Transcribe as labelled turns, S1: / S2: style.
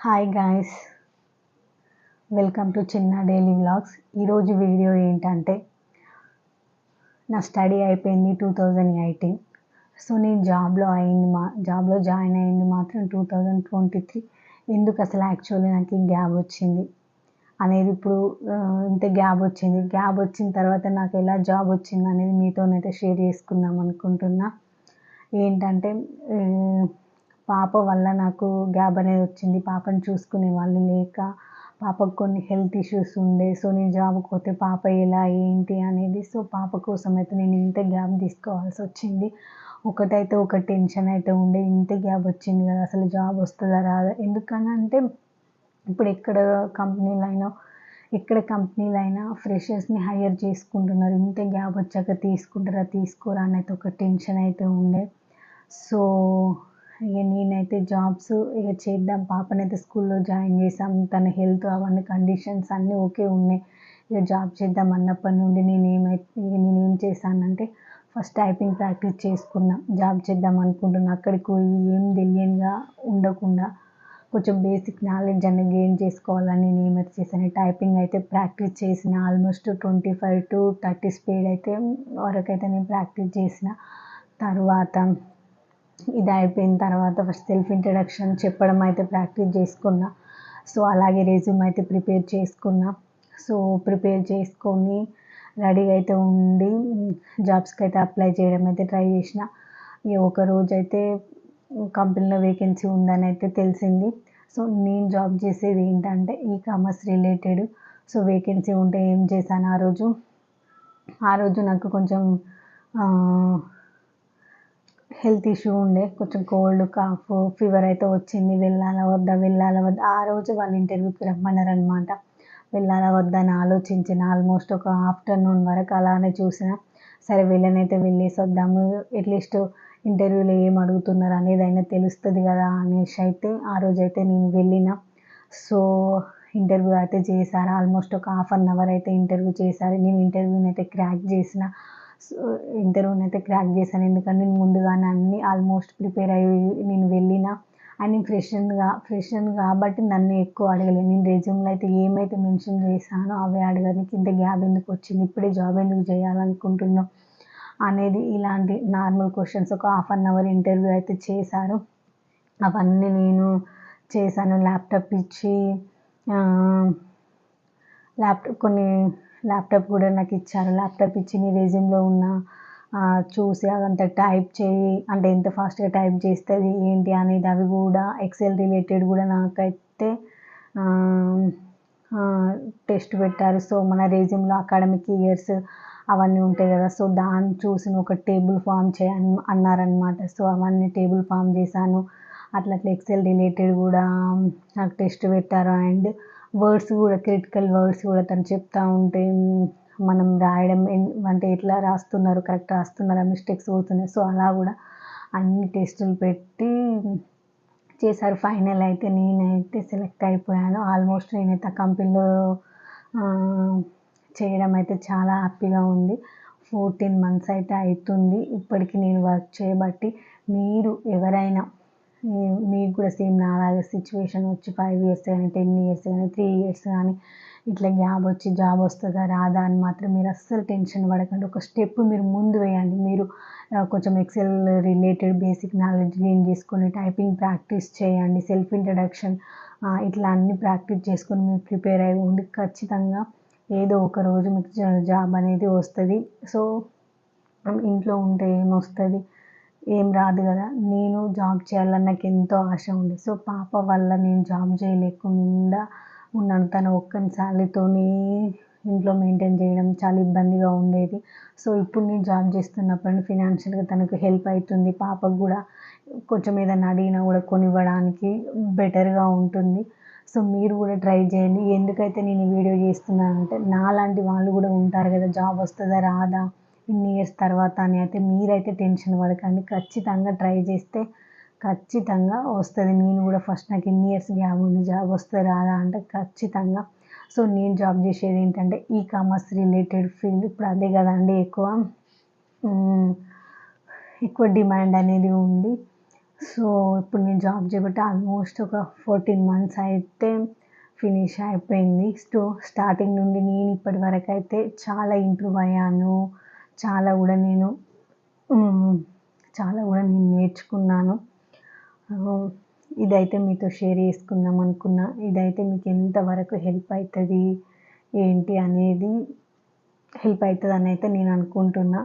S1: Hi guys, welcome to చిన్న daily vlogs. ఈరోజు video ఏంటంటే, నా స్టడీ అయిపోయింది 2018. సో నేను జాబ్లో జాయిన్ అయింది మాత్రం 2023. ఎందుకు అసలు యాక్చువల్లీ నాకు ఈ గ్యాప్ వచ్చింది అనేది ఇప్పుడు ఇంత గ్యాప్ వచ్చిన తర్వాత నాకు ఎలా జాబ్ వచ్చింది అనేది మీతోనైతే షేర్ చేసుకుందాం అనుకుంటున్నా. ఏంటంటే పాప వల్ల నాకు గ్యాప్ అనేది వచ్చింది. పాపను చూసుకునే వాళ్ళు లేక, పాపకు కొన్ని హెల్త్ ఇష్యూస్ ఉండే. సో నేను జాబ్కి పోతే పాప ఎలా ఏంటి అనేది, సో పాప కోసం అయితే నేను ఇంత గ్యాప్ తీసుకోవాల్సి వచ్చింది. ఒక టెన్షన్ అయితే ఉండే, ఇంత గ్యాప్ వచ్చింది కదా, అసలు జాబ్ వస్తుందా రాదా. ఎందుకనంటే ఇప్పుడు ఎక్కడ కంపెనీలైనా ఫ్రెషర్స్ని హైర్ చేసుకుంటున్నారు. ఇంత గ్యాప్ వచ్చాక తీసుకోరా అనేది ఒక టెన్షన్ అయితే ఉండే. సో నేనైతే చేద్దాం, పాపనైతే స్కూల్లో జాయిన్ చేసాం. తన హెల్త్ అవన్నీ కండిషన్స్ అన్నీ ఓకే ఉన్నాయి. జాబ్ చేద్దాం అన్నప్పటి నుండి నేనేం చేశానంటే, ఫస్ట్ టైపింగ్ ప్రాక్టీస్ చేసుకున్నా. జాబ్ చేద్దాం అనుకుంటున్నా. అక్కడికి పోయి ఏం తెలియనిగా ఉండకుండా కొంచెం బేసిక్ నాలెడ్జ్ అనేది గెయిన్ చేసుకోవాలని నేను ఏమైతే చేశాను, టైపింగ్ అయితే ప్రాక్టీస్ చేసిన. ఆల్మోస్ట్ 25 to 30 స్పీడ్ వరకైతే నేను ప్రాక్టీస్ చేసిన. తర్వాత ఇది అయిపోయిన తర్వాత ఫస్ట్ సెల్ఫ్ ఇంట్రడక్షన్ చెప్పడం అయితే ప్రాక్టీస్ చేసుకున్నా. సో అలాగే రెజ్యూమ్ అయితే ప్రిపేర్ చేసుకున్నా. సో ప్రిపేర్ చేసుకొని రెడీగా అయితే ఉండి జాబ్స్కి అయితే అప్లై చేయడం అయితే ట్రై చేసిన. ఒక రోజైతే కంపెనీలో వేకెన్సీ ఉందని అయితే తెలిసింది. సో నేను జాబ్ చేసేది ఏంటంటే ఈ-కామర్స్ రిలేటెడ్. సో వేకెన్సీ ఉంటే ఏం చేశాను, ఆ రోజు నాకు కొంచెం హెల్త్ ఇష్యూ ఉండే. కొంచెం కోల్డ్, కాఫ్, ఫీవర్ అయితే వచ్చింది. వెళ్ళాలా వద్దా ఆ రోజు వాళ్ళు ఇంటర్వ్యూకి రమ్మన్నారనమాట. వెళ్ళాలా వద్దా అని ఆలోచించిన. ఆల్మోస్ట్ ఒక ఆఫ్టర్నూన్ వరకు అలానే చూసిన. సరే వెళ్ళనైతే వెళ్ళేసి వద్దాము, అట్లీస్ట్ ఇంటర్వ్యూలో ఏం అడుగుతున్నారు అనేది అయినా తెలుస్తుంది కదా అనేసి అయితే ఆ రోజైతే నేను వెళ్ళిన. సో ఇంటర్వ్యూ అయితే చేశారు. ఆల్మోస్ట్ ఒక 1/2 అవర్ అయితే ఇంటర్వ్యూ చేశారు. నేను ఇంటర్వ్యూని అయితే క్రాక్ చేశాను. ఎందుకంటే నేను ముందుగానే అన్నీ ఆల్మోస్ట్ ప్రిపేర్ అయ్యి నేను వెళ్ళిన. అండ్ నేను ఫ్రెషర్ కాబట్టి నన్ను ఎక్కువ అడగలేదు. నేను రెజ్యూమ్లో అయితే ఏమైతే మెన్షన్ చేశానో అవే అడగడానికి ఇంత గ్యాప్ ఎందుకు వచ్చింది, ఇప్పుడే జాబ్ ఎందుకు చేయాలనుకుంటున్నావు అనేది, ఇలాంటి నార్మల్ క్వశ్చన్స్ ఒక 1/2 అవర్ ఇంటర్వ్యూ అయితే చేశారు. అవన్నీ నేను చేశాను. ల్యాప్టాప్ ఇచ్చి ల్యాప్టాప్ కూడా నాకు ఇచ్చారు. ల్యాప్టాప్ ఇచ్చి నీ రెజ్యూమ్లో ఉన్న చూసి అదంతా టైప్ చేయి అంటే ఎంత ఫాస్ట్గా టైప్ చేస్తుంది ఏంటి అనేది, అవి కూడా ఎక్సెల్ రిలేటెడ్ కూడా నాకైతే టెస్ట్ పెట్టారు. సో మన రెజ్యూమ్లో అకాడమిక్ ఇయర్స్ అవన్నీ ఉంటాయి కదా, సో దాన్ని చూసి ఒక టేబుల్ ఫామ్ చేయని అన్నారనమాట. సో అవన్నీ టేబుల్ ఫామ్ చేశాను. అట్లా ఎక్సెల్ రిలేటెడ్ కూడా నాకు టెస్ట్ పెట్టారు. అండ్ క్రిటికల్ వర్డ్స్ కూడా తను చెప్తూ ఉంటే మనం రాయడం అంటే ఎట్లా రాస్తున్నారు, కరెక్ట్ రాస్తున్నారా, మిస్టేక్స్ అవుతున్నాయి. సో అలా కూడా అన్ని టెస్టులు పెట్టి చేశారు. ఫైనల్ అయితే నేనైతే సెలెక్ట్ అయిపోయాను. ఆల్మోస్ట్ నేనైతే ఆ కంపెనీలో చేయడం అయితే చాలా హ్యాపీగా ఉంది. 14 months అయితే అవుతుంది ఇప్పటికి నేను వర్క్ చేయబట్టి. మీరు ఎవరైనా మీకు కూడా సేమ్ నాలాగా సిచ్యువేషన్ వచ్చి 5 years కానీ 10 years కానీ 3 years కానీ ఇట్లా గ్యాప్ వచ్చి జాబ్ వస్తుందా రాదా అని మాత్రం మీరు అస్సలు టెన్షన్ పడకండి. ఒక స్టెప్ మీరు ముందు వేయండి. మీరు కొంచెం Excel related basic knowledge gain చేసుకొని టైపింగ్ ప్రాక్టీస్ చేయండి. సెల్ఫ్ ఇంట్రడక్షన్ ఇట్లా అన్నీ ప్రాక్టీస్ చేసుకొని మీరు ప్రిపేర్ అయ్యి ఉండి ఖచ్చితంగా ఏదో ఒక రోజు మీకు జాబ్ అనేది వస్తుంది. సో ఇంట్లో ఉంటే ఏమొస్తుంది, ఏం రాదు కదా. నేను జాబ్ చేయాలని నాకు ఎంతో ఆశ ఉంది. సో పాప వల్ల నేను జాబ్ చేయలేకుండా ఉన్నాను. తన ఒక్కని శాలరీతోని ఇంట్లో మెయింటైన్ చేయడం చాలా ఇబ్బందిగా ఉండేది. సో ఇప్పుడు నేను జాబ్ చేస్తున్నప్పుడు ఫినాన్షియల్గా తనకు హెల్ప్ అవుతుంది. పాపకు కూడా కొంచెం ఏదైనా అడిగినా కూడా కొనివ్వడానికి బెటర్గా ఉంటుంది. సో మీరు కూడా ట్రై చేయండి. ఎందుకైతే నేను ఈ వీడియో చేస్తున్నానంటే, నాలాంటి వాళ్ళు కూడా ఉంటారు కదా, జాబ్ వస్తుందా రాదా ఇన్ని ఇయర్స్ తర్వాత అని. అయితే మీరైతే టెన్షన్ పడకండి. ఖచ్చితంగా ట్రై చేస్తే ఖచ్చితంగా వస్తుంది. నేను కూడా ఫస్ట్ నాకు ఇన్ని ఇయర్స్ గ్యాప్ ఉంది, జాబ్ వస్తుందా రాదా అంటే ఖచ్చితంగా. సో నేను జాబ్ చేసేది ఏంటంటే ఈ-కామర్స్ రిలేటెడ్ ఫీల్డ్. ఇప్పుడు అదే కదండి ఎక్కువ డిమాండ్ అనేది ఉంది. సో ఇప్పుడు నేను జాబ్ చేయబట్టి ఆల్మోస్ట్ ఒక 14 మంత్స్ అయితే ఫినిష్ అయిపోయింది. స్టార్టింగ్ నుండి నేను ఇప్పటి వరకు అయితే చాలా ఇంప్రూవ్ అయ్యాను. చాలా కూడా నేను హ్మ్. చాలా కూడా నేను నేర్చుకున్నాను. ఇదైతే మీతో షేర్ చేసుకుందాం అనుకున్నా. ఇదైతే మీకు ఎంతవరకు హెల్ప్ అవుతుంది ఏంటి అనేది హెల్ప్ అవుతుందని అయితే నేను అనుకుంటున్నా.